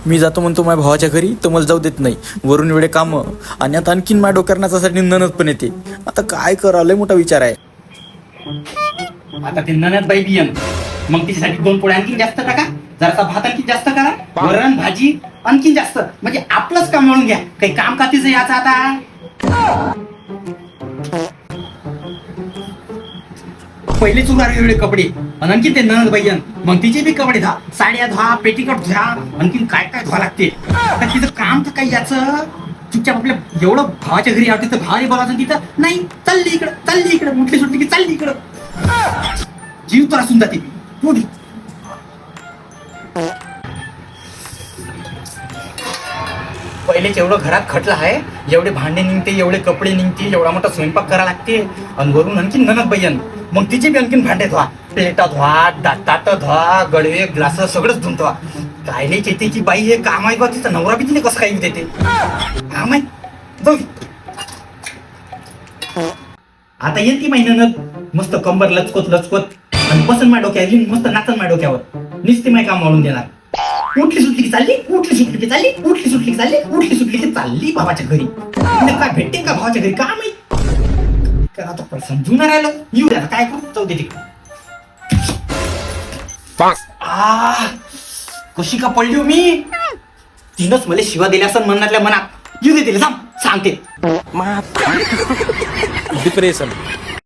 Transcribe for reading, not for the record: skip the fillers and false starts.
मी जातो म्हणतो माझ्या भावाच्या घरी, तर मला जाऊ देत नाही. वरून एवढे कामं आणि आता आणखीन माझ्या डोक्यासाठी ननद पण येते. आता काय करावं, लय मोठा विचार आहे. आता ते ननद बाई बियन, मग तिच्यासाठी 2 पोळ्या आणखी जास्त टाका, जरासा भात आणखी जास्त करा, वरण भाजी आणखी जास्त, म्हणजे आपलंच काम म्हणून घ्या. काही काम का तिचं याचं आता. पहिले चुरार एवढे कपडे आणि आणखी ते ननद बाईयन, मग तिचे बी कपडे धुवा, साड्या धुवा, पेटीकोट धुवा, आणखीन काय काय धुवा लागते. आता तिचं काम तर काही याचं. चुपचाप आपल्या एवढं भावाच्या घरी आवडते तर भावाने बोलायचं तिथं नाही, चालली इकडं मुठली सुटली की चालली इकडं. जीव तर असून जाते. पहिलेच एवढं घरात खटलं आहे, एवढे भांडे निघते, एवढे कपडे निघते, एवढा मोठा स्वयंपाक करा लागते, आणि वरून आणखीन ननद बाईयन, मग तिचे बी आणखीन भांडे धुवा, प्लेटा धुवा, ताट धुवा, गडवे ग्लास सगळंच धुवून धुवा. काय नाही येते की बाई हे काम आहे बा, तिचा नवरा बी तिने कसं काही देते काम आहे. जाऊ दे. आता येईल ती माहिती ननद मस्त कंबर लचकोत आणि बसन माझ्या डोक्यावर, मस्त नाचन माझ्या डोक्यावर, निस्ती माय काम वाढून देणार. उठली सुटली की चालली, उठली सुटली की चालली, उठली सुटली की चालली, उठली सुटली की चालली भावाच्या घरी. काय भेटते का भावाच्या घरी, काम आहे का आता समजून नाही राहिलं. येऊ द्या काय करू, जाऊ दे तिकडे. कशी का पडली हो मी, तिनंच मला शिवा दिल्या असं मनातल्या मनात. येऊ दे तिला सांगते. डिप्रेशन